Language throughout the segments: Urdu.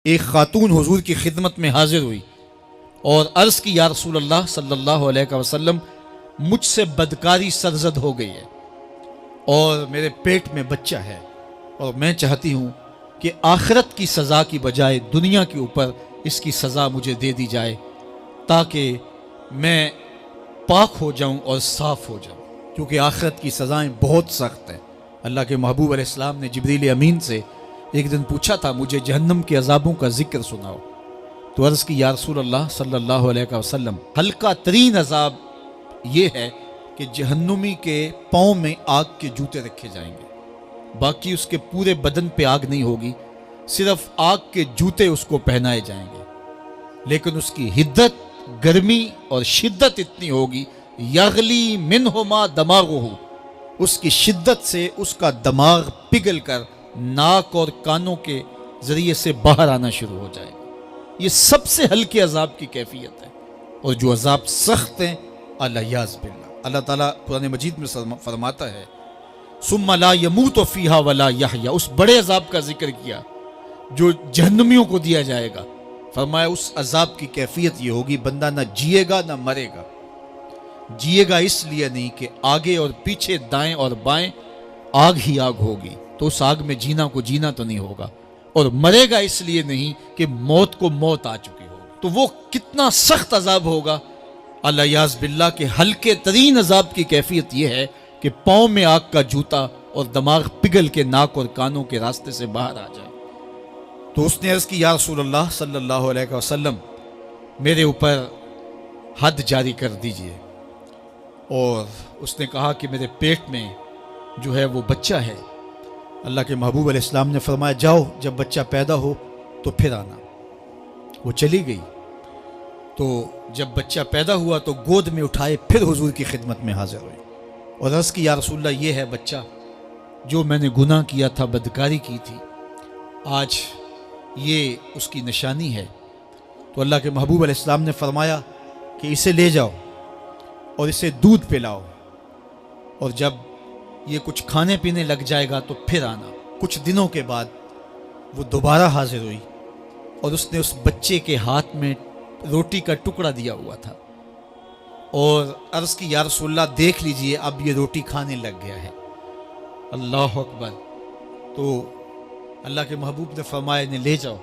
ایک خاتون حضور کی خدمت میں حاضر ہوئی اور عرض کی یا رسول اللہ صلی اللہ علیہ وسلم مجھ سے بدکاری سرزد ہو گئی ہے اور میرے پیٹ میں بچہ ہے اور میں چاہتی ہوں کہ آخرت کی سزا کی بجائے دنیا کے اوپر اس کی سزا مجھے دے دی جائے تاکہ میں پاک ہو جاؤں اور صاف ہو جاؤں، کیونکہ آخرت کی سزائیں بہت سخت ہیں۔ اللہ کے محبوب علیہ السلام نے جبریل امین سے ایک دن پوچھا تھا مجھے جہنم کے عذابوں کا ذکر سناؤ، تو عرض کی یا رسول اللہ صلی اللہ علیہ وسلم ہلکا ترین عذاب یہ ہے کہ جہنمی کے پاؤں میں آگ کے جوتے رکھے جائیں گے، باقی اس کے پورے بدن پہ آگ نہیں ہوگی، صرف آگ کے جوتے اس کو پہنائے جائیں گے، لیکن اس کی حدت، گرمی اور شدت اتنی ہوگی یغلی منہما دماغہ، اس کی شدت سے اس کا دماغ پگھل کر ناک اور کانوں کے ذریعے سے باہر آنا شروع ہو جائے گا۔ یہ سب سے ہلکے عذاب کی کیفیت ہے، اور جو عذاب سخت ہیں الیاذ باللہ، اللہ تعالیٰ قرآن مجید میں فرماتا ہے ثم لا يموت فیہا ولا یحیا، اس بڑے عذاب کا ذکر کیا جو جہنمیوں کو دیا جائے گا، فرمایا اس عذاب کی کیفیت یہ ہوگی بندہ نہ جیے گا نہ مرے گا۔ جیے گا اس لیے نہیں کہ آگے اور پیچھے دائیں اور بائیں آگ ہی آگ ہوگی، تو اس آگ میں جینا کو جینا تو نہیں ہوگا، اور مرے گا اس لیے نہیں کہ موت کو موت آ چکی ہوگی۔ تو وہ کتنا سخت عذاب ہوگا الیاذ باللہ کہ ہلکے ترین عذاب کی کیفیت یہ ہے کہ پاؤں میں آگ کا جوتا اور دماغ پگھل کے ناک اور کانوں کے راستے سے باہر آ جائے۔ تو اس نے عرض کی یا رسول اللہ صلی اللہ علیہ وسلم میرے اوپر حد جاری کر دیجئے، اور اس نے کہا کہ میرے پیٹ میں جو ہے وہ بچہ ہے۔ اللہ کے محبوب علیہ السلام نے فرمایا جاؤ جب بچہ پیدا ہو تو پھر آنا۔ وہ چلی گئی، تو جب بچہ پیدا ہوا تو گود میں اٹھائے پھر حضور کی خدمت میں حاضر ہوئی اور عرض کی یا رسول اللہ یہ ہے بچہ جو میں نے گناہ کیا تھا، بدکاری کی تھی، آج یہ اس کی نشانی ہے۔ تو اللہ کے محبوب علیہ السلام نے فرمایا کہ اسے لے جاؤ اور اسے دودھ پلاؤ، اور جب یہ کچھ کھانے پینے لگ جائے گا تو پھر آنا۔ کچھ دنوں کے بعد وہ دوبارہ حاضر ہوئی اور اس نے اس بچے کے ہاتھ میں روٹی کا ٹکڑا دیا ہوا تھا اور عرض کی یا رسول اللہ دیکھ لیجئے اب یہ روٹی کھانے لگ گیا ہے۔ اللہ اکبر۔ تو اللہ کے محبوب نے فرمایا انہیں لے جاؤ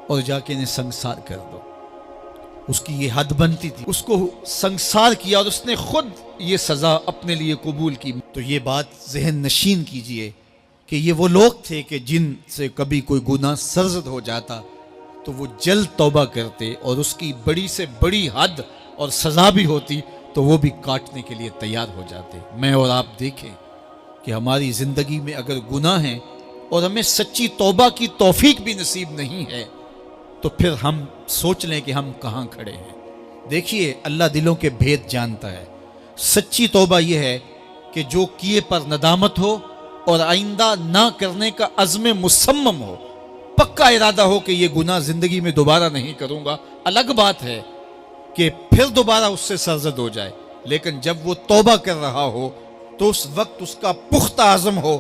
اور جا کے انہیں سنگسار کر دو۔ اس کی یہ حد بنتی تھی، اس کو سنگسار کیا اور اس نے خود یہ سزا اپنے لیے قبول کی۔ تو یہ بات ذہن نشین کیجئے کہ یہ وہ لوگ تھے کہ جن سے کبھی کوئی گناہ سرزد ہو جاتا تو وہ جلد توبہ کرتے، اور اس کی بڑی سے بڑی حد اور سزا بھی ہوتی تو وہ بھی کاٹنے کے لیے تیار ہو جاتے۔ میں اور آپ دیکھیں کہ ہماری زندگی میں اگر گناہ ہیں اور ہمیں سچی توبہ کی توفیق بھی نصیب نہیں ہے تو پھر ہم سوچ لیں کہ ہم کہاں کھڑے ہیں۔ دیکھیے اللہ دلوں کے بھید جانتا ہے۔ سچی توبہ یہ ہے کہ جو کیے پر ندامت ہو اور آئندہ نہ کرنے کا عزم مصمم ہو، پکا ارادہ ہو کہ یہ گناہ زندگی میں دوبارہ نہیں کروں گا۔ الگ بات ہے کہ پھر دوبارہ اس سے سرزد ہو جائے، لیکن جب وہ توبہ کر رہا ہو تو اس وقت اس کا پختہ عزم ہو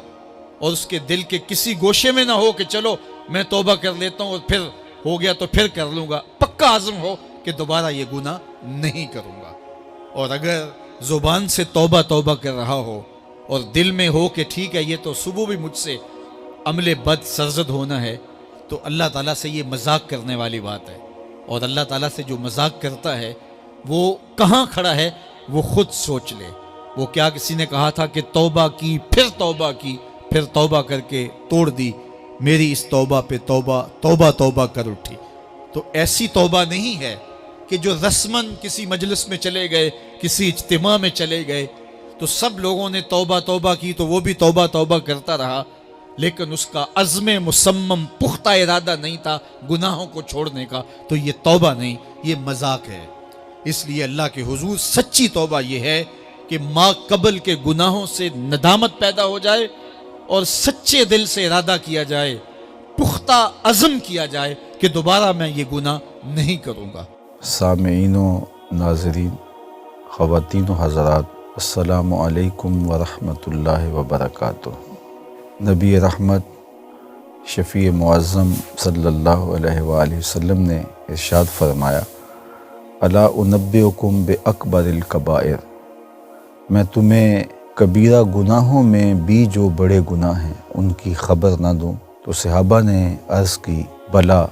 اور اس کے دل کے کسی گوشے میں نہ ہو کہ چلو میں توبہ کر لیتا ہوں اور پھر ہو گیا تو پھر کر لوں گا۔ پکا عزم ہو کہ دوبارہ یہ گناہ نہیں کروں گا۔ اور اگر زبان سے توبہ توبہ کر رہا ہو اور دل میں ہو کہ ٹھیک ہے یہ تو صبح بھی مجھ سے عمل بد سرزد ہونا ہے، تو اللہ تعالیٰ سے یہ مذاق کرنے والی بات ہے، اور اللہ تعالیٰ سے جو مذاق کرتا ہے وہ کہاں کھڑا ہے وہ خود سوچ لے۔ وہ کیا کسی نے کہا تھا کہ توبہ کی پھر توبہ کی پھر توبہ کر کے توڑ دی، میری اس توبہ پہ توبہ توبہ توبہ کر اٹھی۔ تو ایسی توبہ نہیں ہے کہ جو رسماً کسی مجلس میں چلے گئے، کسی اجتماع میں چلے گئے تو سب لوگوں نے توبہ توبہ کی تو وہ بھی توبہ توبہ کرتا رہا، لیکن اس کا عزم مصمم پختہ ارادہ نہیں تھا گناہوں کو چھوڑنے کا، تو یہ توبہ نہیں، یہ مذاق ہے۔ اس لیے اللہ کے حضور سچی توبہ یہ ہے کہ ما قبل کے گناہوں سے ندامت پیدا ہو جائے اور سچے دل سے ارادہ کیا جائے، پختہ عزم کیا جائے کہ دوبارہ میں یہ گناہ نہیں کروں گا۔ سامعین و ناظرین، خواتین و حضرات، السلام علیکم ورحمۃ اللہ وبرکاتہ۔ نبی رحمت شفیع معظم صلی اللہ علیہ وآلہ وسلم نے ارشاد فرمایا، الا انبئکم باکبر الکبائر، میں تمہیں کبیرہ گناہوں میں بھی جو بڑے گناہ ہیں ان کی خبر نہ دوں؟ تو صحابہ نے عرض کی، بلا،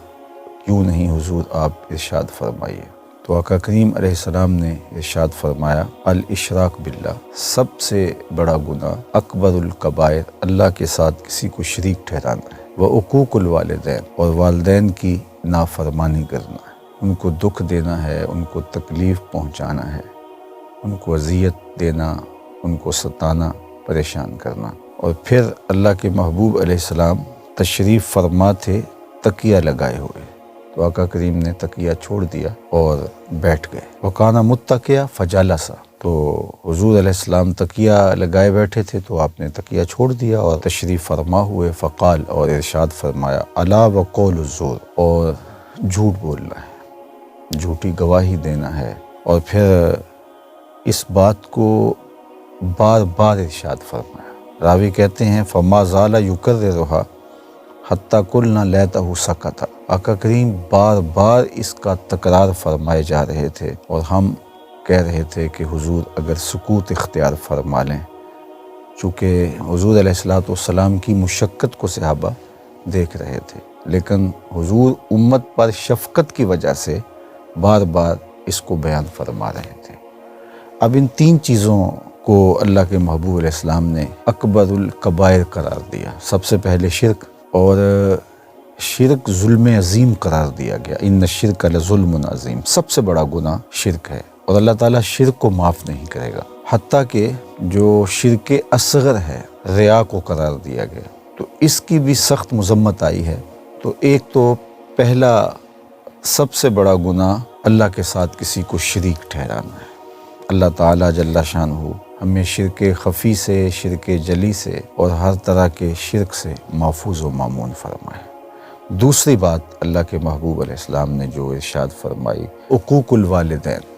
کیوں نہیں حضور، آپ ارشاد فرمائیے۔ تو آقا کریم علیہ السلام نے ارشاد فرمایا، الاشراک باللہ، سب سے بڑا گناہ اکبر الکبائر، اللہ کے ساتھ کسی کو شریک ٹھہرانا ہے، وعقوق الوالدین، اور والدین کی نافرمانی کرنا ہے، ان کو دکھ دینا ہے، ان کو تکلیف پہنچانا ہے، ان کو اذیت دینا، ان کو ستانا، پریشان کرنا۔ اور پھر اللہ کے محبوب علیہ السلام تشریف فرما تھے تکیہ لگائے ہوئے، تو آقا کریم نے تکیہ چھوڑ دیا اور بیٹھ گئے۔ وکانا متکیا فجالسا، تو حضور علیہ السلام تکیہ لگائے بیٹھے تھے تو آپ نے تکیہ چھوڑ دیا اور تشریف فرما ہوئے، فقال، اور ارشاد فرمایا، الا وقول الزور، اور جھوٹ بولنا ہے، جھوٹی گواہی دینا ہے۔ اور پھر اس بات کو بار بار ارشاد فرمایا۔ راوی کہتے ہیں، فما زال یکررھا حتی قلنا لیتہ سکت، آقا کریم بار بار اس کا تکرار فرمائے جا رہے تھے اور ہم کہہ رہے تھے کہ حضور اگر سکوت اختیار فرما لیں، چونکہ حضور علیہ السلام کی مشقت کو صحابہ دیکھ رہے تھے، لیکن حضور امت پر شفقت کی وجہ سے بار بار اس کو بیان فرما رہے تھے۔ اب ان تین چیزوں کو اللہ کے محبوب علیہ السلام نے اکبر الکبائر قرار دیا۔ سب سے پہلے شرک، اور شرک ظلم عظیم قرار دیا گیا، ان الشرک لظلم عظیم، سب سے بڑا گناہ شرک ہے، اور اللہ تعالیٰ شرک کو معاف نہیں کرے گا۔ حتیٰ کہ جو شرک اصغر ہے، ریا کو قرار دیا گیا، تو اس کی بھی سخت مذمت آئی ہے۔ تو ایک تو پہلا سب سے بڑا گناہ اللہ کے ساتھ کسی کو شریک ٹھہرانا ہے۔ اللہ تعالیٰ جل شانہ ہمیں شرک خفی سے، شرک جلی سے اور ہر طرح کے شرک سے محفوظ و مامون فرمائے۔ دوسری بات اللہ کے محبوب علیہ السلام نے جو ارشاد فرمائی، عقوق الوالدین،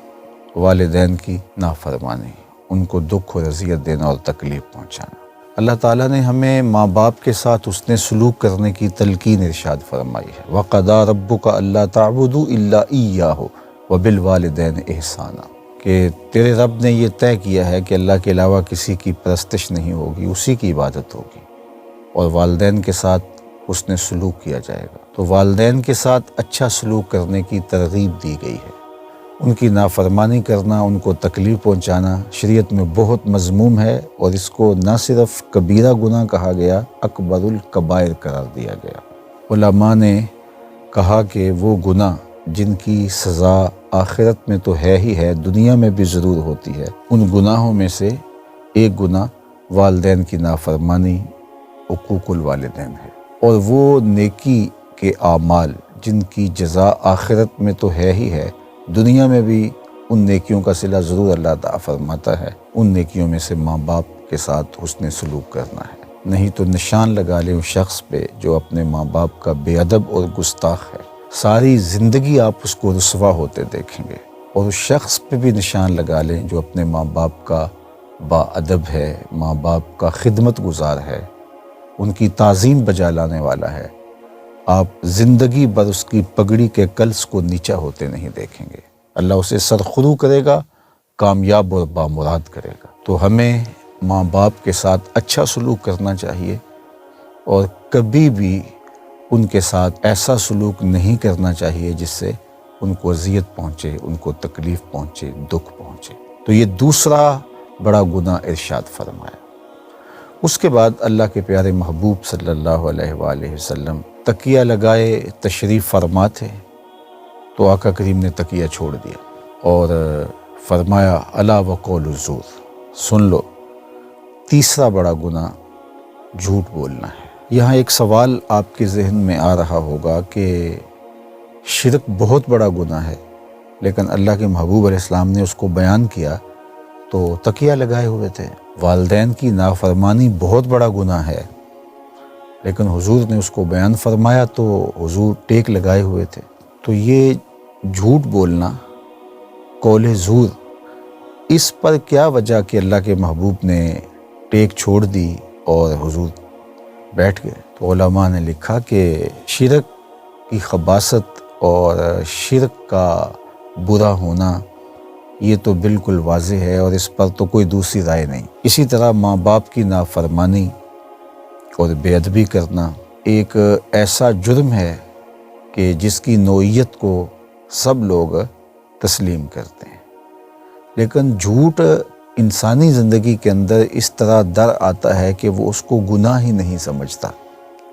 والدین کی نافرمانی، ان کو دکھ اور اذیت دینا اور تکلیف پہنچانا۔ اللہ تعالیٰ نے ہمیں ماں باپ کے ساتھ حسن سلوک کرنے کی تلقین ارشاد فرمائی ہے، وَقَضَىٰ رَبُّكَ أَلَّا تَعْبُدُوا إِلَّا إِيَّاهُ وَبِالْوَالِدَيْنِ إِحْسَانًا، کہ تیرے رب نے یہ طے کیا ہے کہ اللہ کے علاوہ کسی کی پرستش نہیں ہوگی، اسی کی عبادت ہوگی، اور والدین کے ساتھ حسن سلوک کیا جائے گا۔ تو والدین کے ساتھ اچھا سلوک کرنے کی ترغیب دی گئی ہے۔ ان کی نافرمانی کرنا، ان کو تکلیف پہنچانا شریعت میں بہت مذموم ہے، اور اس کو نہ صرف کبیرہ گناہ کہا گیا، اکبر الکبائر قرار دیا گیا۔ علماء نے کہا کہ وہ گناہ جن کی سزا آخرت میں تو ہے ہی ہے، دنیا میں بھی ضرور ہوتی ہے، ان گناہوں میں سے ایک گناہ والدین کی نافرمانی، عقوق الوالدین ہے۔ اور وہ نیکی کے اعمال جن کی جزا آخرت میں تو ہے ہی ہے، دنیا میں بھی ان نیکیوں کا صلہ ضرور اللہ تعالیٰ فرماتا ہے، ان نیکیوں میں سے ماں باپ کے ساتھ حسن سلوک کرنا ہے، نہیں تو نشان لگا لیں اس شخص پہ جو اپنے ماں باپ کا بے ادب اور گستاخ ہے، ساری زندگی آپ اس کو رسوا ہوتے دیکھیں گے۔ اور اس شخص پہ بھی نشان لگا لیں جو اپنے ماں باپ کا با ادب ہے، ماں باپ کا خدمت گزار ہے، ان کی تعظیم بجا لانے والا ہے، آپ زندگی بھر اس کی پگڑی کے کلس کو نیچا ہوتے نہیں دیکھیں گے۔ اللہ اسے سرخرو کرے گا، کامیاب اور بامراد کرے گا۔ تو ہمیں ماں باپ کے ساتھ اچھا سلوک کرنا چاہیے، اور کبھی بھی ان کے ساتھ ایسا سلوک نہیں کرنا چاہیے جس سے ان کو اذیت پہنچے، ان کو تکلیف پہنچے، دکھ پہنچے۔ تو یہ دوسرا بڑا گناہ ارشاد فرمایا۔ اس کے بعد اللہ کے پیارے محبوب صلی اللہ علیہ وآلہ وسلم تکیہ لگائے تشریف فرما تھے، تو آقا کریم نے تکیہ چھوڑ دیا اور فرمایا، الا وقول الزور، سن لو، تیسرا بڑا گناہ جھوٹ بولنا ہے۔ یہاں ایک سوال آپ کے ذہن میں آ رہا ہوگا کہ شرک بہت بڑا گناہ ہے، لیکن اللہ کے محبوب علیہ السلام نے اس کو بیان کیا تو تکیہ لگائے ہوئے تھے۔ والدین کی نافرمانی بہت بڑا گناہ ہے، لیکن حضور نے اس کو بیان فرمایا تو حضور ٹیک لگائے ہوئے تھے۔ تو یہ جھوٹ بولنا، قول زور، اس پر کیا وجہ کہ اللہ کے محبوب نے ٹیک چھوڑ دی اور حضور بیٹھ گئے تو علماء نے لکھا کہ شرک کی خباثت اور شرک کا برا ہونا یہ تو بالکل واضح ہے اور اس پر تو کوئی دوسری رائے نہیں۔ اسی طرح ماں باپ کی نافرمانی اور بے ادبی کرنا ایک ایسا جرم ہے کہ جس کی نوعیت کو سب لوگ تسلیم کرتے ہیں، لیکن جھوٹ انسانی زندگی کے اندر اس طرح در آتا ہے کہ وہ اس کو گناہ ہی نہیں سمجھتا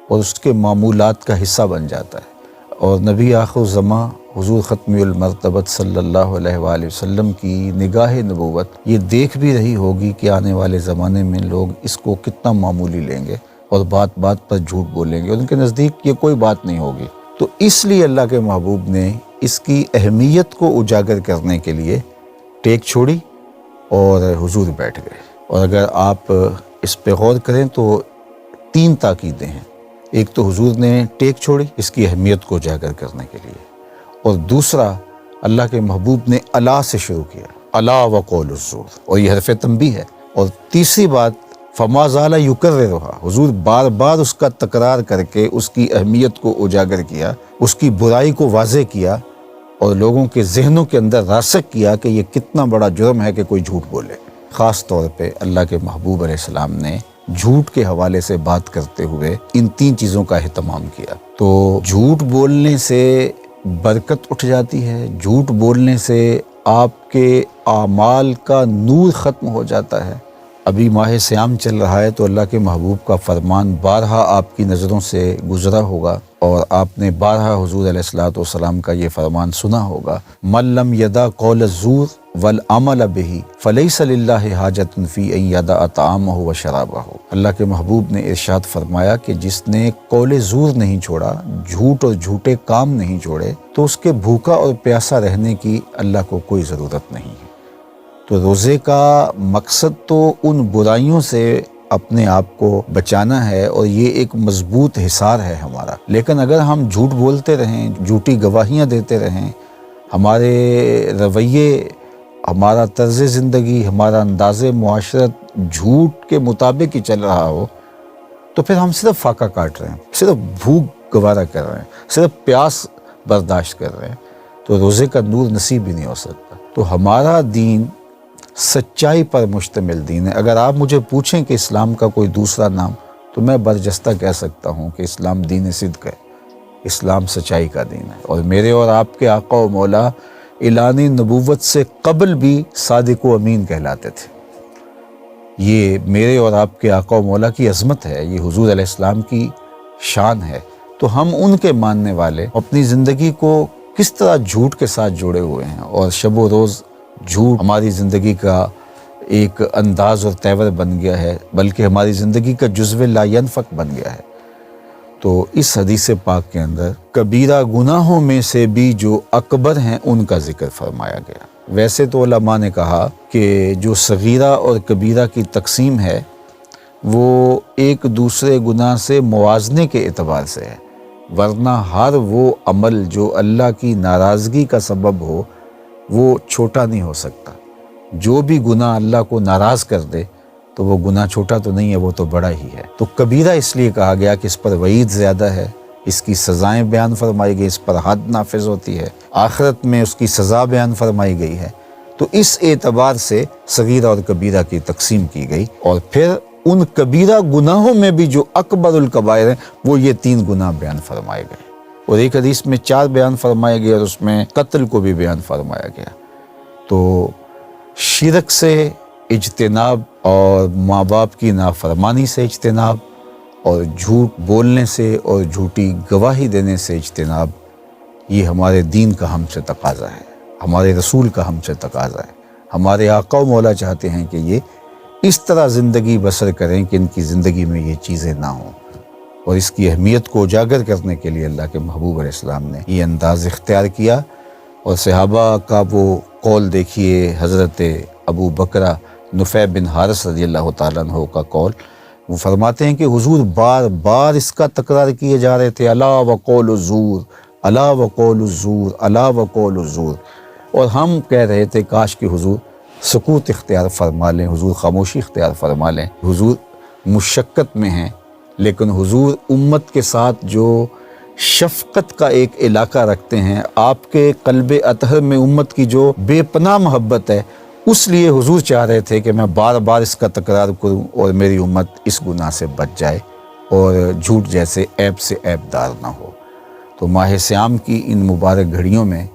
اور اس کے معمولات کا حصہ بن جاتا ہے۔ اور نبی آخر زماں حضور ختم المرتبت صلی اللہ علیہ وآلہ وسلم کی نگاہ نبوت یہ دیکھ بھی رہی ہوگی کہ آنے والے زمانے میں لوگ اس کو کتنا معمولی لیں گے اور بات بات پر جھوٹ بولیں گے، اور ان کے نزدیک یہ کوئی بات نہیں ہوگی۔ تو اس لیے اللہ کے محبوب نے اس کی اہمیت کو اجاگر کرنے کے لیے ٹیک چھوڑی اور حضور بیٹھ گئے۔ اور اگر آپ اس پہ غور کریں تو 3 تاکیدیں ہیں۔ ایک تو حضور نے ٹیک چھوڑی اس کی اہمیت کو اجاگر کرنے کے لیے، اور دوسرا اللہ کے محبوب نے الا سے شروع کیا، الا وقول الزور، اور یہ حرف تنبیہ ہے۔ اور تیسری بات فما زال یکررھا، حضور بار بار اس کا تکرار کر کے اس کی اہمیت کو اجاگر کیا، اس کی برائی کو واضح کیا اور لوگوں کے ذہنوں کے اندر راسخ کیا کہ یہ کتنا بڑا جرم ہے کہ کوئی جھوٹ بولے۔ خاص طور پہ اللہ کے محبوب علیہ السلام نے جھوٹ کے حوالے سے بات کرتے ہوئے ان 3 چیزوں کا اہتمام کیا۔ تو جھوٹ بولنے سے برکت اٹھ جاتی ہے، جھوٹ بولنے سے آپ کے اعمال کا نور ختم ہو جاتا ہے۔ ابھی ماہ صیام چل رہا ہے تو اللہ کے محبوب کا فرمان بارہا آپ کی نظروں سے گزرا ہوگا اور آپ نے بارہا حضور علیہ الصلوۃ والسلام کا یہ فرمان سنا ہوگا، من لم یدع قول الزور والعمل به فلیس للہ حاجۃ فی ان یدع طعامہ وشرابہ۔ اللہ کے محبوب نے ارشاد فرمایا کہ جس نے قول زور نہیں چھوڑا، جھوٹ اور جھوٹے کام نہیں چھوڑے، تو اس کے بھوکا اور پیاسا رہنے کی اللہ کو کوئی ضرورت نہیں ہے۔ تو روزے کا مقصد تو ان برائیوں سے اپنے آپ کو بچانا ہے اور یہ ایک مضبوط حصار ہے ہمارا، لیکن اگر ہم جھوٹ بولتے رہیں، جھوٹی گواہیاں دیتے رہیں، ہمارے رویے، ہمارا طرز زندگی، ہمارا انداز معاشرت جھوٹ کے مطابق ہی چل رہا ہو، تو پھر ہم صرف فاقہ کاٹ رہے ہیں، صرف بھوک گوارا کر رہے ہیں، صرف پیاس برداشت کر رہے ہیں، تو روزے کا نور نصیب ہی نہیں ہو سکتا۔ تو ہمارا دین سچائی پر مشتمل دین ہے۔ اگر آپ مجھے پوچھیں کہ اسلام کا کوئی دوسرا نام، تو میں برجستہ کہہ سکتا ہوں کہ اسلام دین صدق ہے، اسلام سچائی کا دین ہے۔ اور میرے اور آپ کے آقا و مولا اعلان نبوت سے قبل بھی صادق و امین کہلاتے تھے۔ یہ میرے اور آپ کے آقا و مولا کی عظمت ہے، یہ حضور علیہ السلام کی شان ہے۔ تو ہم ان کے ماننے والے اپنی زندگی کو کس طرح جھوٹ کے ساتھ جوڑے ہوئے ہیں، اور شب و روز جھوٹ ہماری زندگی کا ایک انداز اور تیور بن گیا ہے، بلکہ ہماری زندگی کا جزو لا ینفک بن گیا ہے۔ تو اس حدیث پاک کے اندر کبیرہ گناہوں میں سے بھی جو اکبر ہیں ان کا ذکر فرمایا گیا۔ ویسے تو علماء نے کہا کہ جو صغیرہ اور کبیرہ کی تقسیم ہے وہ ایک دوسرے گناہ سے موازنے کے اعتبار سے ہے، ورنہ ہر وہ عمل جو اللہ کی ناراضگی کا سبب ہو وہ چھوٹا نہیں ہو سکتا۔ جو بھی گناہ اللہ کو ناراض کر دے تو وہ گناہ چھوٹا تو نہیں ہے، وہ تو بڑا ہی ہے۔ تو کبیرہ اس لیے کہا گیا کہ اس پر وعید زیادہ ہے، اس کی سزائیں بیان فرمائی گئی، اس پر حد نافذ ہوتی ہے، آخرت میں اس کی سزا بیان فرمائی گئی ہے۔ تو اس اعتبار سے صغیرہ اور کبیرہ کی تقسیم کی گئی، اور پھر ان کبیرہ گناہوں میں بھی جو اکبر الکبائر ہیں وہ یہ 3 گناہ بیان فرمائے گئے، اور ایک حدیث میں 4 بیان فرمائے گئے، اور اس میں قتل کو بھی بیان فرمایا گیا۔ تو شرک سے اجتناب، اور ماں باپ کی نافرمانی سے اجتناب، اور جھوٹ بولنے سے اور جھوٹی گواہی دینے سے اجتناب، یہ ہمارے دین کا ہم سے تقاضا ہے، ہمارے رسول کا ہم سے تقاضا ہے۔ ہمارے آقا و مولا چاہتے ہیں کہ یہ اس طرح زندگی بسر کریں کہ ان کی زندگی میں یہ چیزیں نہ ہوں، اور اس کی اہمیت کو اجاگر کرنے کے لیے اللہ کے محبوب علیہ السلام نے یہ انداز اختیار کیا۔ اور صحابہ کا وہ قول دیکھیے، حضرت ابو بکرہ نفیع بن حارث رضی اللہ تعالیٰ عنہ کا قول، وہ فرماتے ہیں کہ حضور بار بار اس کا تکرار کیے جا رہے تھے، الا وقول الزور، الا وقول الزور، الا وقول الزور، اور ہم کہہ رہے تھے کاش کہ حضور سکوت اختیار فرما لیں، حضور خاموشی اختیار فرما لیں، حضور مشقت میں ہیں لیکن حضور امت کے ساتھ جو شفقت کا ایک علاقہ رکھتے ہیں، آپ کے قلب اطہر میں امت کی جو بے پناہ محبت ہے، اس لیے حضور چاہ رہے تھے کہ میں بار بار اس کا تکرار کروں اور میری امت اس گناہ سے بچ جائے اور جھوٹ جیسے عیب سے عیب دار نہ ہو۔ تو ماہ صیام کی ان مبارک گھڑیوں میں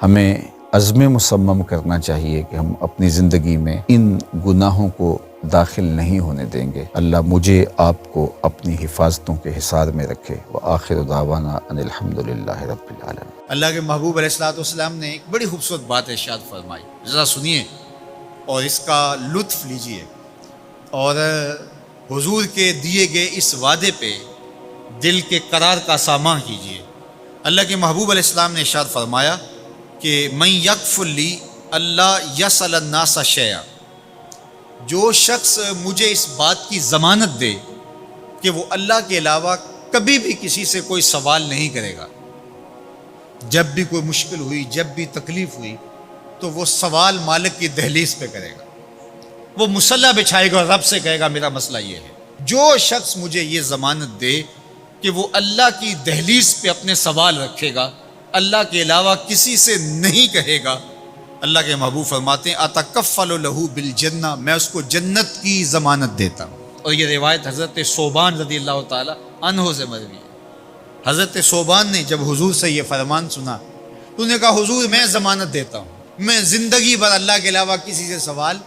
ہمیں عزم مصمم کرنا چاہیے کہ ہم اپنی زندگی میں ان گناہوں کو داخل نہیں ہونے دیں گے۔ اللہ مجھے آپ کو اپنی حفاظتوں کے حصار میں رکھے۔ وآخر دعوانا ان الحمدللہ رب العالمین۔ اللہ کے محبوب علیہ الصلوۃ والسلام نے ایک بڑی خوبصورت بات ارشاد فرمائی، ذرا سنیے اور اس کا لطف لیجئے، اور حضور کے دیے گئے اس وعدے پہ دل کے قرار کا سامان کیجئے۔ اللہ کے محبوب علیہ السلام نے ارشاد فرمایا کہ من یکفل لی اللہ یسأل الناس شیئا، جو شخص مجھے اس بات کی ضمانت دے کہ وہ اللہ کے علاوہ کبھی بھی کسی سے کوئی سوال نہیں کرے گا، جب بھی کوئی مشکل ہوئی، جب بھی تکلیف ہوئی تو وہ سوال مالک کی دہلیز پہ کرے گا، وہ مصلی بچھائے گا اور رب سے کہے گا میرا مسئلہ یہ ہے۔ جو شخص مجھے یہ ضمانت دے کہ وہ اللہ کی دہلیز پہ اپنے سوال رکھے گا، اللہ کے علاوہ کسی سے نہیں کہے گا، اللہ کے محبوب فرماتے ہیں اتکفل لہ بالجنہ، میں اس کو جنت کی ضمانت دیتا ہوں۔ اور یہ روایت حضرت ثوبان رضی اللہ تعالی عنہ سے مروی ہے۔ حضرت ثوبان نے جب حضور سے یہ فرمان سنا تو انہوں نے کہا حضور میں ضمانت دیتا ہوں، میں زندگی بھر اللہ کے علاوہ کسی سے سوال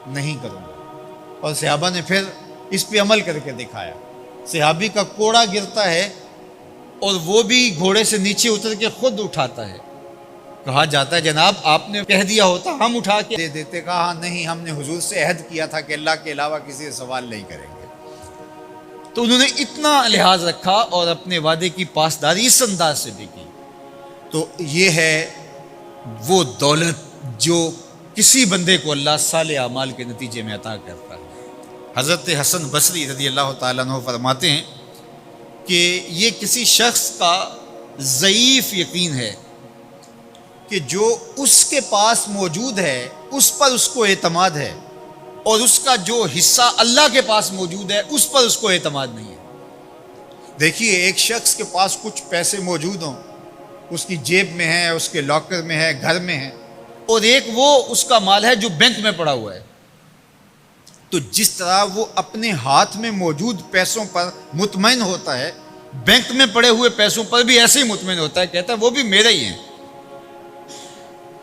نہیں کروں گا۔ اور صحابہ نے پھر اس پہ عمل کر کے دکھایا۔ صحابی کا کوڑا گرتا ہے اور وہ بھی گھوڑے سے نیچے اتر کے خود اٹھاتا ہے۔ کہا جاتا ہے جناب آپ نے کہہ دیا ہوتا ہم اٹھا کے دے دیتے۔ کہا ہاں نہیں، ہم نے حضور سے عہد کیا تھا کہ اللہ کے علاوہ کسی سے سوال نہیں کریں گے۔ تو انہوں نے اتنا لحاظ رکھا اور اپنے وعدے کی پاسداری اس انداز سے بھی کی۔ تو یہ ہے وہ دولت جو کسی بندے کو اللہ صالح اعمال کے نتیجے میں عطا کرتا ہے۔ حضرت حسن بصری رضی اللہ تعالیٰ عنہ فرماتے ہیں کہ یہ کسی شخص کا ضعیف یقین ہے کہ جو اس کے پاس موجود ہے اس پر اس کو اعتماد ہے، اور اس کا جو حصہ اللہ کے پاس موجود ہے اس پر اس کو اعتماد نہیں ہے۔ دیکھیے ایک شخص کے پاس کچھ پیسے موجود ہوں، اس کی جیب میں ہے، اس کے لاکر میں ہے، گھر میں ہے، اور ایک وہ اس کا مال ہے جو بینک میں پڑا ہوا ہے۔ تو جس طرح وہ اپنے ہاتھ میں موجود پیسوں پر مطمئن ہوتا ہے، بینک میں پڑے ہوئے پیسوں پر بھی ایسے ہی مطمئن ہوتا ہے، کہتا ہے وہ بھی میرے ہی ہیں۔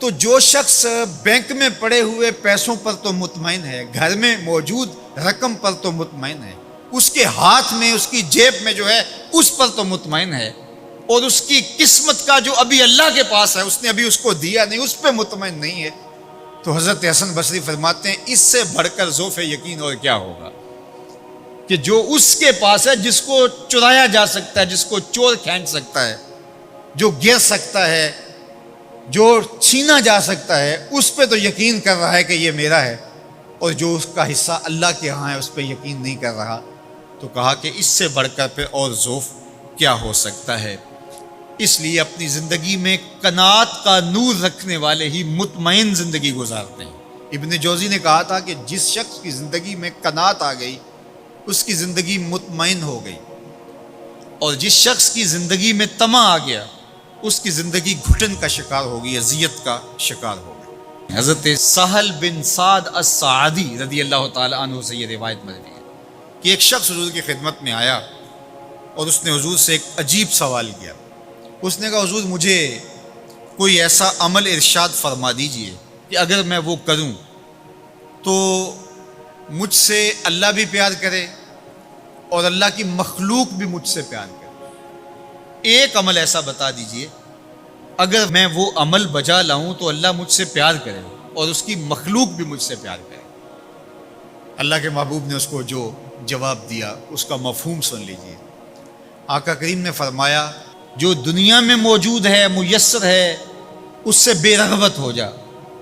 تو جو شخص بینک میں پڑے ہوئے پیسوں پر تو مطمئن ہے، گھر میں موجود رقم پر تو مطمئن ہے، اس کے ہاتھ میں اس کی جیب میں جو ہے اس پر تو مطمئن ہے، اور اس کی قسمت کا جو ابھی اللہ کے پاس ہے اس نے ابھی اس کو دیا نہیں، اس پہ مطمئن نہیں ہے، تو حضرت حسن بصری فرماتے ہیں اس سے بڑھ کر ذوف یقین اور کیا ہوگا کہ جو اس کے پاس ہے، جس کو چرایا جا سکتا ہے، جس کو چور کھینچ سکتا ہے، جو گر سکتا ہے، جو چھینا جا سکتا ہے، اس پہ تو یقین کر رہا ہے کہ یہ میرا ہے، اور جو اس کا حصہ اللہ کے ہاں ہے اس پہ یقین نہیں کر رہا۔ تو کہا کہ اس سے بڑھ کر پھر اور ذوف کیا ہو سکتا ہے۔ اس لیے اپنی زندگی میں قناعت کا نور رکھنے والے ہی مطمئن زندگی گزارتے ہیں۔ ابن جوزی نے کہا تھا کہ جس شخص کی زندگی میں قناعت آ گئی اس کی زندگی مطمئن ہو گئی، اور جس شخص کی زندگی میں طمع آ گیا اس کی زندگی گھٹن کا شکار ہو گئی، اذیت کا شکار ہو گئی۔ حضرت سہل بن سعد الساعدی رضی اللہ تعالی عنہ سے یہ روایت مروی ہے کہ ایک شخص حضور کی خدمت میں آیا اور اس نے حضور سے ایک عجیب سوال کیا۔ اس نے کہا حضور مجھے کوئی ایسا عمل ارشاد فرما دیجئے کہ اگر میں وہ کروں تو مجھ سے اللہ بھی پیار کرے اور اللہ کی مخلوق بھی مجھ سے پیار کرے۔ ایک عمل ایسا بتا دیجئے اگر میں وہ عمل بجا لاؤں تو اللہ مجھ سے پیار کرے اور اس کی مخلوق بھی مجھ سے پیار کرے۔ اللہ کے محبوب نے اس کو جو جواب دیا اس کا مفہوم سن لیجئے۔ آقا کریم نے فرمایا جو دنیا میں موجود ہے، میسر ہے، اس سے بے رغبت ہو جا۔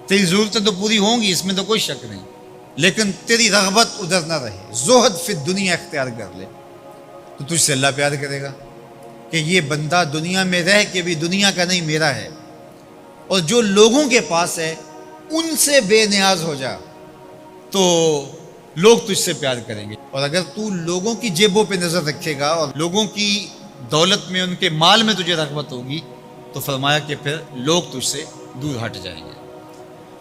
تیری ضرورتیں تو پوری ہوں گی، اس میں تو کوئی شک نہیں، لیکن تیری رغبت ادھر نہ رہے، زہد فی الدنیا اختیار کر لے تو تجھ سے اللہ پیار کرے گا کہ یہ بندہ دنیا میں رہ کے بھی دنیا کا نہیں میرا ہے، اور جو لوگوں کے پاس ہے ان سے بے نیاز ہو جا تو لوگ تجھ سے پیار کریں گے۔ اور اگر تو لوگوں کی جیبوں پہ نظر رکھے گا اور لوگوں کی دولت میں، ان کے مال میں تجھے رغبت ہوگی، تو فرمایا کہ پھر لوگ تجھ سے دور ہٹ جائیں گے۔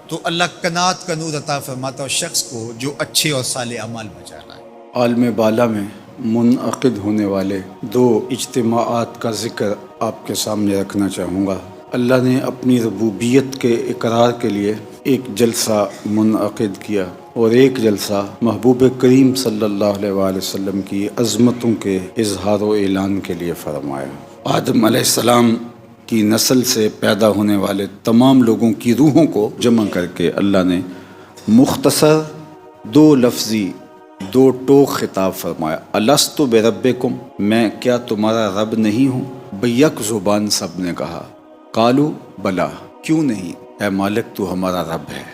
تو اللہ قناعت کا نور عطا فرماتا ہے شخص کو جو اچھے اور صالح اعمال بچا رہا ہے۔ عالم بالا میں منعقد ہونے والے 2 اجتماعات کا ذکر آپ کے سامنے رکھنا چاہوں گا۔ اللہ نے اپنی ربوبیت کے اقرار کے لیے ایک جلسہ منعقد کیا اور ایک جلسہ محبوب کریم صلی اللہ علیہ وآلہ وسلم کی عظمتوں کے اظہار و اعلان کے لیے فرمایا۔ آدم علیہ السلام کی نسل سے پیدا ہونے والے تمام لوگوں کی روحوں کو جمع کر کے اللہ نے مختصر 2 لفظی 2 ٹوک خطاب فرمایا۔ الست بربکم، میں کیا تمہارا رب نہیں ہوں؟ بیک زبان سب نے کہا، قالو بلا، کیوں نہیں اے مالک تو ہمارا رب ہے۔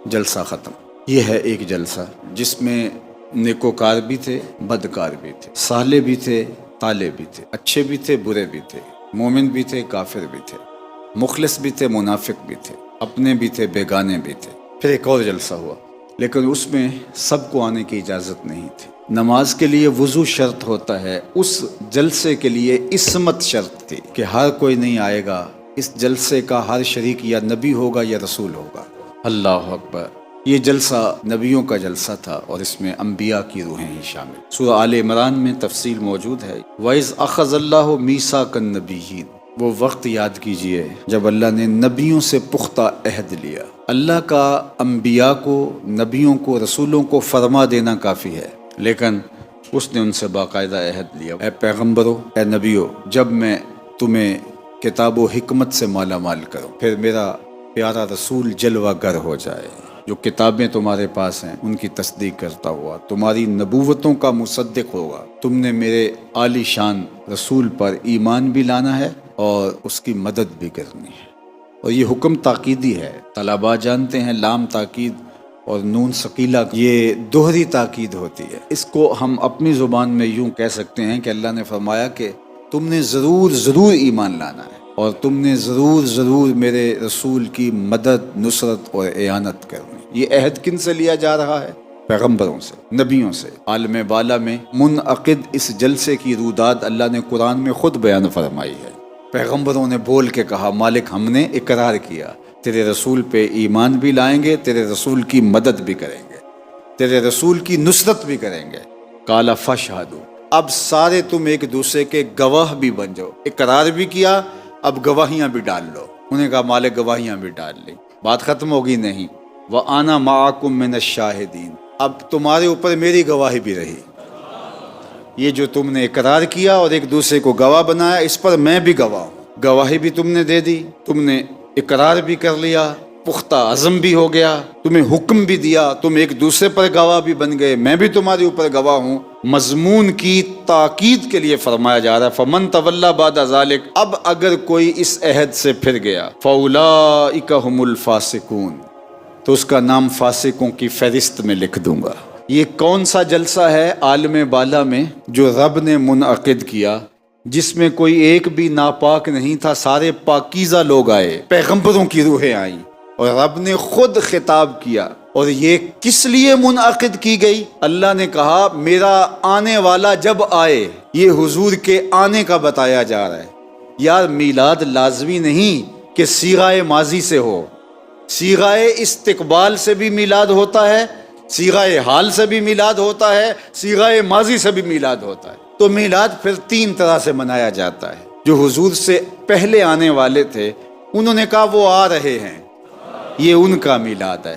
جلسہ ختم۔ یہ ہے ایک جلسہ جس میں نیکوکار بھی تھے، بدکار بھی تھے، صالح بھی تھے، طالح بھی تھے، اچھے بھی تھے، برے بھی تھے، مومن بھی تھے، کافر بھی تھے، مخلص بھی تھے، منافق بھی تھے، اپنے بھی تھے، بیگانے بھی تھے۔ پھر ایک اور جلسہ ہوا، لیکن اس میں سب کو آنے کی اجازت نہیں تھی۔ نماز کے لیے وضو شرط ہوتا ہے، اس جلسے کے لیے عصمت شرط تھی کہ ہر کوئی نہیں آئے گا، اس جلسے کا ہر شریک یا نبی ہوگا یا رسول ہوگا۔ اللہ اکبر۔ یہ جلسہ نبیوں کا جلسہ تھا اور اس میں انبیاء کی روحیں ہی شامل۔ سورہ آل عمران میں تفصیل موجود ہے، وَإِذْ أَخَذَ اللَّهُ مِيثَاقَ النَّبِيِّينَ، وہ وقت یاد کیجئے جب اللہ نے نبیوں سے پختہ عہد لیا۔ اللہ کا انبیاء کو، نبیوں کو، رسولوں کو فرما دینا کافی ہے، لیکن اس نے ان سے باقاعدہ عہد لیا، اے پیغمبروں، اے نبیوں، جب میں تمہیں کتاب و حکمت سے مالا مال کروں، پھر میرا پیارا رسول جلوہ گر ہو جائے، جو کتابیں تمہارے پاس ہیں ان کی تصدیق کرتا ہوا، تمہاری نبوتوں کا مصدق ہوگا، تم نے میرے عالی شان رسول پر ایمان بھی لانا ہے اور اس کی مدد بھی کرنی ہے۔ اور یہ حکم تاکیدی ہے، طلباء جانتے ہیں لام تاکید اور نون ثقیلہ یہ دوہری تاکید ہوتی ہے۔ اس کو ہم اپنی زبان میں یوں کہہ سکتے ہیں کہ اللہ نے فرمایا کہ تم نے ضرور ضرور ایمان لانا ہے اور تم نے ضرور ضرور میرے رسول کی مدد، نصرت اور اعانت کرنی۔ یہ عہد کن سے لیا جا رہا ہے؟ پیغمبروں سے، نبیوں سے۔ عالم بالا میں منعقد اس جلسے کی روداد اللہ نے قرآن میں خود بیان فرمائی ہے۔ پیغمبروں نے بول کے کہا، مالک ہم نے اقرار کیا، تیرے رسول پہ ایمان بھی لائیں گے، تیرے رسول کی مدد بھی کریں گے، تیرے رسول کی نصرت بھی کریں گے۔ قال فاشہدوا، اب سارے تم ایک دوسرے کے گواہ بھی بن جاؤ۔ اقرار بھی کیا، اب گواہیاں بھی ڈال لو۔ انہوں نے کہا مالک گواہیاں بھی ڈال لی، بات ختم ہوگی نہیں۔ وَأَنَا مَعَكُم مِّنَ الشَّاهِدِينَ، اب تمہارے اوپر میری گواہی بھی رہی۔ یہ جو تم نے اقرار کیا اور ایک دوسرے کو گواہ بنایا، اس پر میں بھی گواہ ہوں۔ گواہی بھی تم نے دے دی، تم نے اقرار بھی کر لیا، پختہ عزم بھی ہو گیا، تمہیں حکم بھی دیا، تم ایک دوسرے پر گواہ بھی بن گئے، میں بھی تمہارے اوپر گواہ ہوں۔ مضمون کی تاکید کے لیے فرمایا جا رہا ہے فَمَن تَوَلَّىٰ بَعْدَ ذَلِكَ، اب اگر کوئی اس عہد سے پھر گیا فَأُولَٰئِكَ هُمُ الْفَاسِقُونَ، تو اس کا نام فاسقوں کی فہرست میں لکھ دوں گا۔ یہ کون سا جلسہ ہے عالم بالا میں جو رب نے منعقد کیا، جس میں کوئی ایک بھی ناپاک نہیں تھا، سارے پاکیزہ لوگ آئے، پیغمبروں کی روحیں آئیں اور رب نے خود خطاب کیا۔ اور یہ کس لیے منعقد کی گئی؟ اللہ نے کہا میرا آنے والا جب آئے، یہ حضور کے آنے کا بتایا جا رہا ہے۔ یار میلاد لازمی نہیں کہ صیغہ ماضی سے ہو، صیغہ استقبال سے بھی میلاد ہوتا ہے، صیغہ حال سے بھی میلاد ہوتا ہے، صیغہ ماضی سے بھی میلاد ہوتا ہے۔ تو میلاد پھر 3 طرح سے منایا جاتا ہے۔ جو حضور سے پہلے آنے والے تھے انہوں نے کہا وہ آ رہے ہیں، یہ ان کا میلاد ہے۔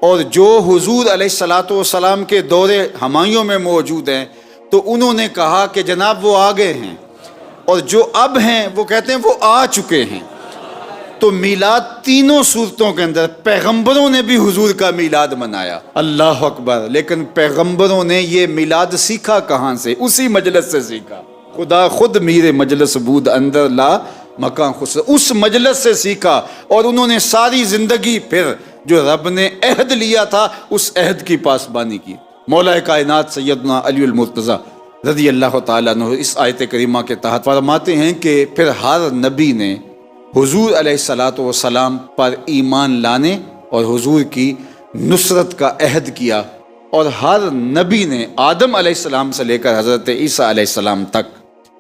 اور جو حضور علیہ الصلاۃ والسلام کے دور ہمایوں میں موجود ہیں تو انہوں نے کہا کہ جناب وہ آ گئے ہیں، اور جو اب ہیں وہ کہتے ہیں وہ آ چکے ہیں۔ تو میلاد تینوں صورتوں کے اندر پیغمبروں نے بھی حضور کا میلاد منایا، اللہ اکبر، لیکن پیغمبروں نے یہ میلاد سیکھا کہاں سے؟ اسی مجلس سے سیکھا۔ خدا خود میر مجلس بود اندر لا مکان خس، اس مجلس سے سیکھا، اور انہوں نے ساری زندگی پھر جو رب نے عہد لیا تھا اس عہد کی پاسبانی کی۔ مولا کائنات سیدنا علی المرتضیٰ رضی اللہ تعالیٰ عنہ اس آیت کریمہ کے تحت فرماتے ہیں کہ پھر ہر نبی نے حضور علیہ الصلاۃ والسلام پر ایمان لانے اور حضور کی نصرت کا عہد کیا، اور ہر نبی نے آدم علیہ السلام سے لے کر حضرت عیسیٰ علیہ السلام تک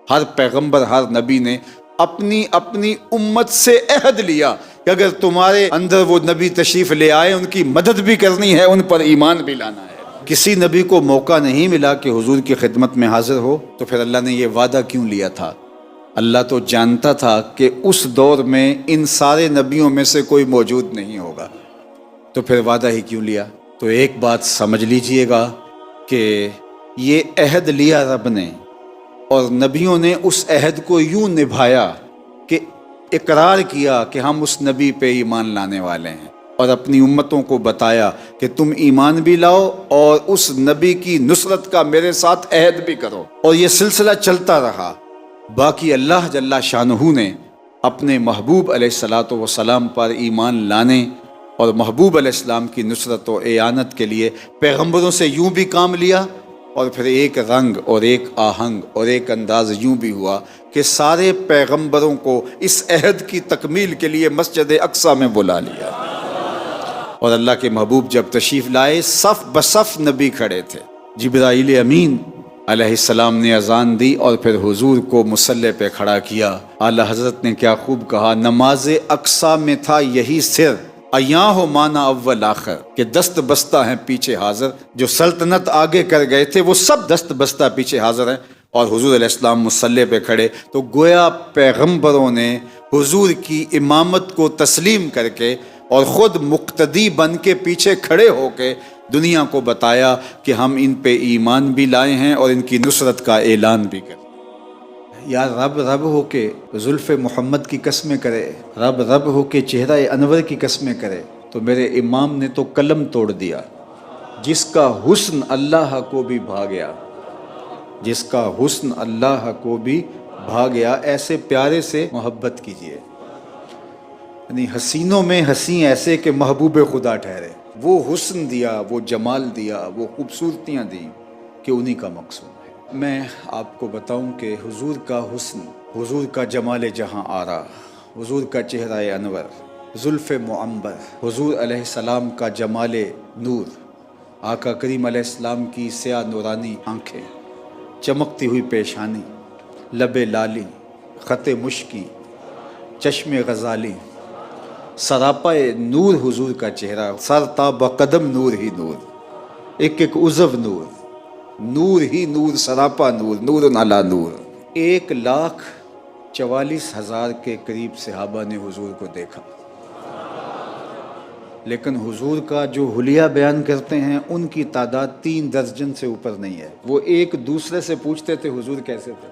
ہر پیغمبر ہر نبی نے اپنی اپنی امت سے عہد لیا کہ اگر تمہارے اندر وہ نبی تشریف لے آئے ان کی مدد بھی کرنی ہے، ان پر ایمان بھی لانا ہے۔ کسی نبی کو موقع نہیں ملا کہ حضور کی خدمت میں حاضر ہو، تو پھر اللہ نے یہ وعدہ کیوں لیا تھا؟ اللہ تو جانتا تھا کہ اس دور میں ان سارے نبیوں میں سے کوئی موجود نہیں ہوگا، تو پھر وعدہ ہی کیوں لیا؟ تو ایک بات سمجھ لیجئے گا کہ یہ عہد لیا رب نے، اور نبیوں نے اس عہد کو یوں نبھایا کہ اقرار کیا کہ ہم اس نبی پہ ایمان لانے والے ہیں، اور اپنی امتوں کو بتایا کہ تم ایمان بھی لاؤ اور اس نبی کی نصرت کا میرے ساتھ عہد بھی کرو، اور یہ سلسلہ چلتا رہا۔ باقی اللہ جل شانہ نے اپنے محبوب علیہ الصلاۃ والسلام پر ایمان لانے اور محبوب علیہ السلام کی نصرت و اعانت کے لیے پیغمبروں سے یوں بھی کام لیا، اور پھر ایک رنگ اور ایک آہنگ اور ایک انداز یوں بھی ہوا کہ سارے پیغمبروں کو اس عہد کی تکمیل کے لیے مسجد اقصیٰ میں بلا لیا، اور اللہ کے محبوب جب تشریف لائے صف بصف نبی کھڑے تھے۔ جبرائیل امین علیہ السلام نے اذان دی اور پھر حضور کو مصلی پہ کھڑا کیا۔ اعلیٰ حضرت نے کیا خوب کہا، نماز اقصیٰ میں تھا یہی سر، ایاں ہو مانا اول آخر، کہ دست بستہ ہیں پیچھے حاضر، جو سلطنت آگے کر گئے تھے وہ سب دست بستہ پیچھے حاضر ہیں، اور حضور علیہ السلام مصلی پہ کھڑے۔ تو گویا پیغمبروں نے حضور کی امامت کو تسلیم کر کے اور خود مقتدی بن کے پیچھے کھڑے ہو کے دنیا کو بتایا کہ ہم ان پہ ایمان بھی لائے ہیں اور ان کی نصرت کا اعلان بھی کریں۔ یا رب رب ہو کے زلف محمد کی قسمیں کرے، رب رب ہو کے چہرہ انور کی قسمیں کرے، تو میرے امام نے تو قلم توڑ دیا۔ جس کا حسن اللہ کو بھی بھا گیا، جس کا حسن اللہ کو بھی بھا گیا، ایسے پیارے سے محبت کیجیے۔ یعنی حسینوں میں حسین ایسے کہ محبوب خدا ٹھہرے، وہ حسن دیا، وہ جمال دیا، وہ خوبصورتیاں دیں کہ انہی کا مقصود ہے۔ میں آپ کو بتاؤں کہ حضور کا حسن، حضور کا جمال جہاں آرا، حضور کا چہرہ انور، زلف معنبر، حضور علیہ السلام کا جمال نور، آقا کریم علیہ السلام کی سیاہ نورانی آنکھیں، چمکتی ہوئی پیشانی، لب لالی، خط مشکی، چشم غزالی، سراپا نور حضور کا چہرہ، سر تا بقدم نور ہی نور، ایک ایک عضو نور، نور ہی نور، سراپا نور، نور علی نور۔ 1,44,000 کے قریب صحابہ نے حضور کو دیکھا، لیکن حضور کا جو حلیہ بیان کرتے ہیں ان کی تعداد 3 درجن سے اوپر نہیں ہے۔ وہ ایک دوسرے سے پوچھتے تھے حضور کیسے تھے؟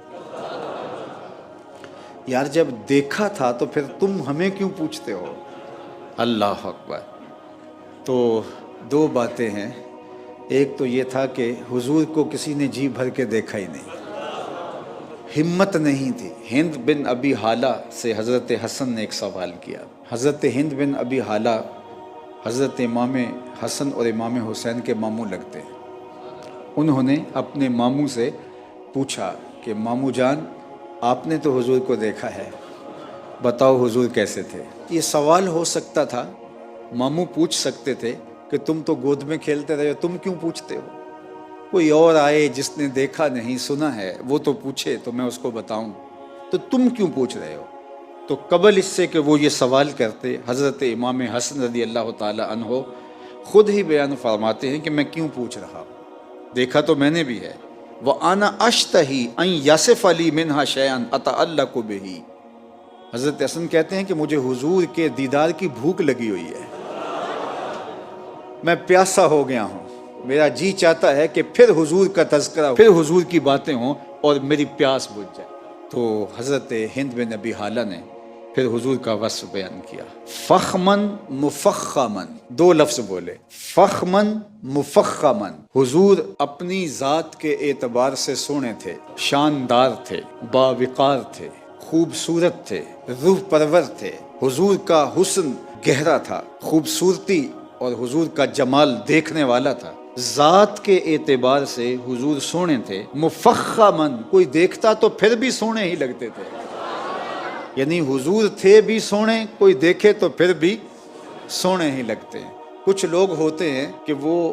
یار جب دیکھا تھا تو پھر تم ہمیں کیوں پوچھتے ہو؟ اللہ اکبر۔ تو 2 باتیں ہیں، ایک تو یہ تھا کہ حضور کو کسی نے جی بھر کے دیکھا ہی نہیں، ہمت نہیں تھی۔ ہند بن ابی حالہ سے حضرت حسن نے ایک سوال کیا۔ حضرت ہند بن ابی حالہ حضرت امام حسن اور امام حسین کے ماموں لگتے ہیں۔ انہوں نے اپنے ماموں سے پوچھا کہ ماموں جان آپ نے تو حضور کو دیکھا ہے، بتاؤ حضور کیسے تھے؟ یہ سوال ہو سکتا تھا، ماموں پوچھ سکتے تھے کہ تم تو گود میں کھیلتے رہے ہو، تم کیوں پوچھتے ہو؟ کوئی اور آئے جس نے دیکھا نہیں سنا ہے وہ تو پوچھے تو میں اس کو بتاؤں، تو تم کیوں پوچھ رہے ہو؟ تو قبل اس سے کہ وہ یہ سوال کرتے، حضرت امام حسن رضی اللہ تعالی عنہ خود ہی بیان فرماتے ہیں کہ میں کیوں پوچھ رہا ہوں، دیکھا تو میں نے بھی ہے۔ وَأَنَا أَشْتَهِي أَن يَصِفَ لِي مِنْهَا شَيْئًا أَتَعَلَّقُ بِهِ۔ حضرت حسن کہتے ہیں کہ مجھے حضور کے دیدار کی بھوک لگی ہوئی ہے، میں پیاسا ہو گیا ہوں، میرا جی چاہتا ہے کہ پھر حضور کا تذکرہ، پھر حضور کی باتیں ہوں اور میری پیاس بجھ جائے۔ تو حضرت ہند بن ابی حالہ نے پھر حضور کا وصف بیان کیا، فخمن مفخمن، 2 لفظ بولے، فخمن مفخمن۔ حضور اپنی ذات کے اعتبار سے سونے تھے، شاندار تھے، باوقار تھے، خوبصورت تھے، روح پرور تھے۔ حضور کا حسن گہرا تھا، خوبصورتی اور حضور کا جمال دیکھنے والا تھا۔ ذات کے اعتبار سے حضور سونے تھے، مفخمن، کوئی دیکھتا تو پھر بھی سونے ہی لگتے تھے، یعنی حضور تھے بھی سونے، کوئی دیکھے تو پھر بھی سونے ہی لگتے ہیں۔ کچھ لوگ ہوتے ہیں کہ وہ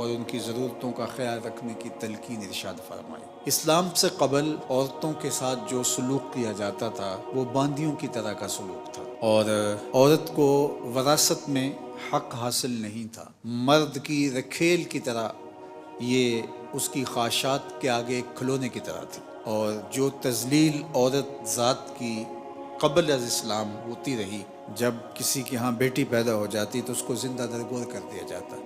اور ان کی ضرورتوں کا خیال رکھنے کی تلقین ارشاد فرمائی۔ اسلام سے قبل عورتوں کے ساتھ جو سلوک کیا جاتا تھا وہ باندیوں کی طرح کا سلوک تھا، اور عورت کو وراثت میں حق حاصل نہیں تھا، مرد کی رکھیل کی طرح یہ اس کی خواہشات کے آگے ایک کھلونے کی طرح تھی، اور جو تذلیل عورت ذات کی قبل از اسلام ہوتی رہی، جب کسی کے ہاں بیٹی پیدا ہو جاتی تو اس کو زندہ درگور کر دیا جاتا۔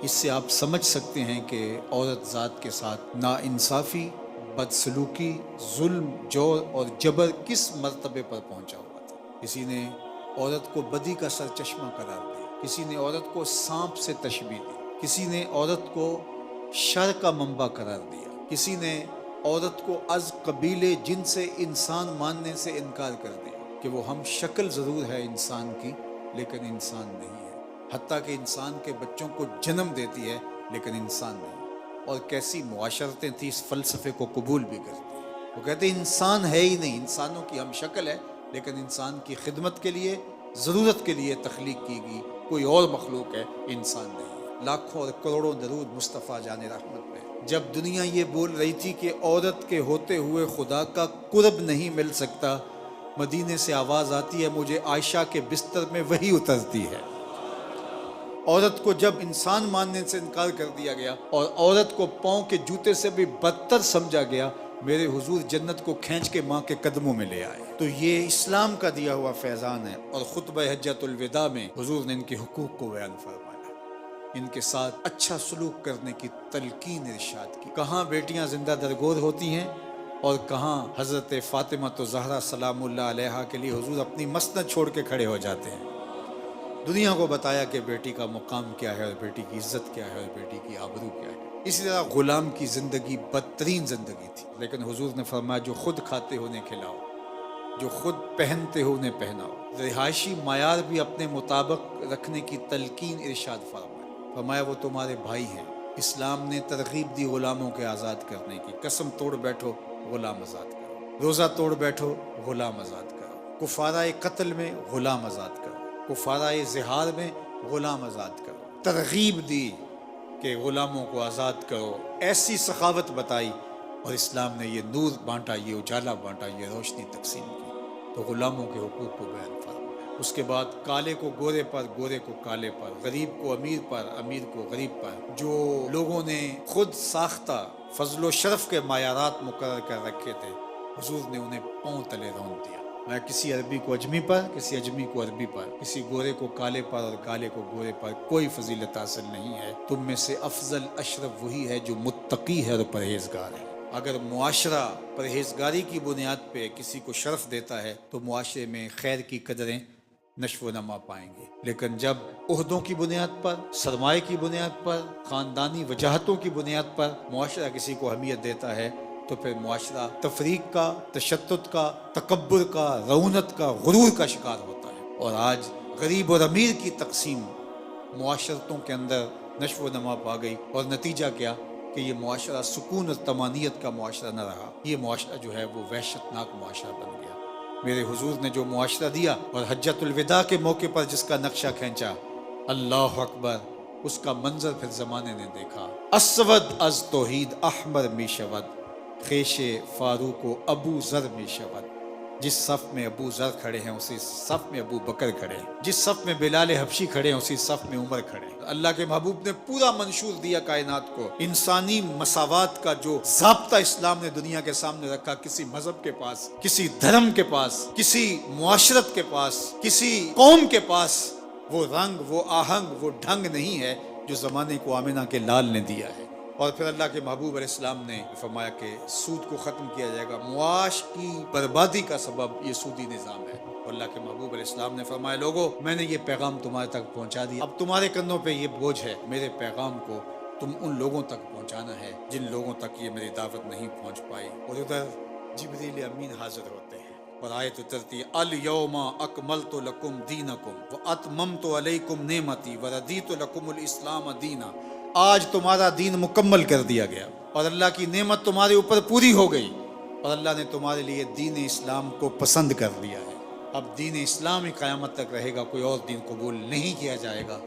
اس سے آپ سمجھ سکتے ہیں کہ عورت ذات کے ساتھ ناانصافی، بدسلوکی، ظلم، جور اور جبر کس مرتبے پر پہنچا ہوا تھا۔ کسی نے عورت کو بدی کا سرچشمہ قرار دیا، کسی نے عورت کو سانپ سے تشبیہ دی، کسی نے عورت کو شر کا منبع قرار دیا، کسی نے عورت کو از قبیلے جن سے انسان ماننے سے انکار کر دیا کہ وہ ہم شکل ضرور ہے انسان کی لیکن انسان نہیں ہے، حتیٰ کہ انسان کے بچوں کو جنم دیتی ہے لیکن انسان نہیں۔ اور کیسی معاشرتیں تھیں اس فلسفے کو قبول بھی کرتی ہیں۔ وہ کہتے ہیں انسان ہے ہی نہیں، انسانوں کی ہم شکل ہے لیکن انسان کی خدمت کے لیے، ضرورت کے لیے تخلیق کی گئی کوئی اور مخلوق ہے، انسان نہیں ہے۔ لاکھوں اور کروڑوں درود مصطفیٰ جان رحمت پہ۔ جب دنیا یہ بول رہی تھی کہ عورت کے ہوتے ہوئے خدا کا قرب نہیں مل سکتا، مدینے سے آواز آتی ہے مجھے عائشہ کے بستر میں وہی اترتی ہے۔ عورت کو جب انسان ماننے سے انکار کر دیا گیا اور عورت کو پاؤں کے جوتے سے بھی بدتر سمجھا گیا، میرے حضور جنت کو کھینچ کے ماں کے قدموں میں لے آئے۔ تو یہ اسلام کا دیا ہوا فیضان ہے، اور خطبہ حجۃ الوداع میں حضور نے ان کے حقوق کو بیان فرمایا، ان کے ساتھ اچھا سلوک کرنے کی تلقین ارشاد کی۔ کہاں بیٹیاں زندہ درگور ہوتی ہیں اور کہاں حضرت فاطمہ تو زہرا سلام اللہ علیہا کے لیے حضور اپنی مسند چھوڑ کے کھڑے ہو جاتے ہیں۔ دنیا کو بتایا کہ بیٹی کا مقام کیا ہے اور بیٹی کی عزت کیا ہے اور بیٹی کی آبرو کیا ہے۔ اسی طرح غلام کی زندگی بدترین زندگی تھی، لیکن حضور نے فرمایا جو خود کھاتے ہو انہیں کھلاؤ، جو خود پہنتے ہو انہیں پہناؤ۔ رہائشی معیار بھی اپنے مطابق رکھنے کی تلقین ارشاد فرمایا وہ تمہارے بھائی ہیں۔ اسلام نے ترغیب دی غلاموں کے آزاد کرنے کی، قسم توڑ بیٹھو غلام آزاد کرو، روزہ توڑ بیٹھو غلام آزاد کرو، کفارہ قتل میں غلام آزاد کرو، کفارہ زہار میں غلام آزاد کرو۔ ترغیب دی کہ غلاموں کو آزاد کرو، ایسی سخاوت بتائی، اور اسلام نے یہ نور بانٹا، یہ اجالا بانٹا، یہ روشنی تقسیم کی۔ تو غلاموں کے حقوق کو بیان فرمایا۔ اس کے بعد کالے کو گورے پر، گورے کو کالے پر، غریب کو امیر پر، امیر کو غریب پر۔ جو لوگوں نے خود ساختہ فضل و شرف کے معیارات مقرر کر رکھے تھے، حضور نے انہیں پاؤں تلے رون دیا۔ میں کسی عربی کو اجمی پر، کسی اجمی کو عربی پر، کسی گورے کو کالے پر اور کالے کو گورے پر کوئی فضیلت حاصل نہیں ہے۔ تم میں سے افضل اشرف وہی ہے جو متقی ہے اور پرہیزگار ہے۔ اگر معاشرہ پرہیزگاری کی بنیاد پہ کسی کو شرف دیتا ہے تو معاشرے میں خیر کی قدریں نشو و نما پائیں گے، لیکن جب عہدوں کی بنیاد پر، سرمایہ کی بنیاد پر، خاندانی وجاہتوں کی بنیاد پر معاشرہ کسی کو اہمیت دیتا ہے تو پھر معاشرہ تفریق کا، تشدد کا، تکبر کا، رعونت کا، غرور کا شکار ہوتا ہے۔ اور آج غریب اور امیر کی تقسیم معاشرتوں کے اندر نشو و نما پا گئی، اور نتیجہ کیا کہ یہ معاشرہ سکون اور طمانینت کا معاشرہ نہ رہا، یہ معاشرہ جو ہے وہ وحشتناک معاشرہ بن گیا۔ میرے حضور نے جو معاشرہ دیا اور حجۃ الوداع کے موقع پر جس کا نقشہ کھینچا، اللہ اکبر، اس کا منظر پھر زمانے نے دیکھا۔ اسود از توحید احمر می شود، خیش فاروق و ابو ذر می شود۔ جس صف میں ابو ذر کھڑے ہیں اسی صف میں ابو بکر کھڑے ہیں، جس صف میں بلال حبشی کھڑے ہیں اسی صف میں عمر کھڑے ہیں۔ اللہ کے محبوب نے پورا منشور دیا کائنات کو، انسانی مساوات کا جو ضابطہ اسلام نے دنیا کے سامنے رکھا، کسی مذہب کے پاس، کسی دھرم کے پاس، کسی معاشرت کے پاس، کسی قوم کے پاس وہ رنگ، وہ آہنگ، وہ ڈھنگ نہیں ہے جو زمانے کو آمنہ کے لال نے دیا ہے۔ اور پھر اللہ کے محبوب علیہ السلام نے فرمایا کہ سود کو ختم کیا جائے گا، معاش کی بربادی کا سبب یہ سودی نظام ہے۔ اور اللہ کے محبوب علیہ السلام نے فرمایا لوگو، میں نے یہ پیغام تمہارے تک پہنچا دیا، اب تمہارے کندھوں پہ یہ بوجھ ہے، میرے پیغام کو تم ان لوگوں تک پہنچانا ہے جن لوگوں تک یہ میری دعوت نہیں پہنچ پائی۔ اور ادھر جبریل امین حاضر ہوتے ہیں اور آیت اترتی ہے، الیوم اکملت لکم دینکم واتممت علیکم نعمتی وردیت لکم الاسلام دینا۔ آج تمہارا دین مکمل کر دیا گیا اور اللہ کی نعمت تمہارے اوپر پوری ہو گئی، اور اللہ نے تمہارے لیے دین اسلام کو پسند کر لیا ہے۔ اب دین اسلام ہی قیامت تک رہے گا، کوئی اور دین قبول نہیں کیا جائے گا۔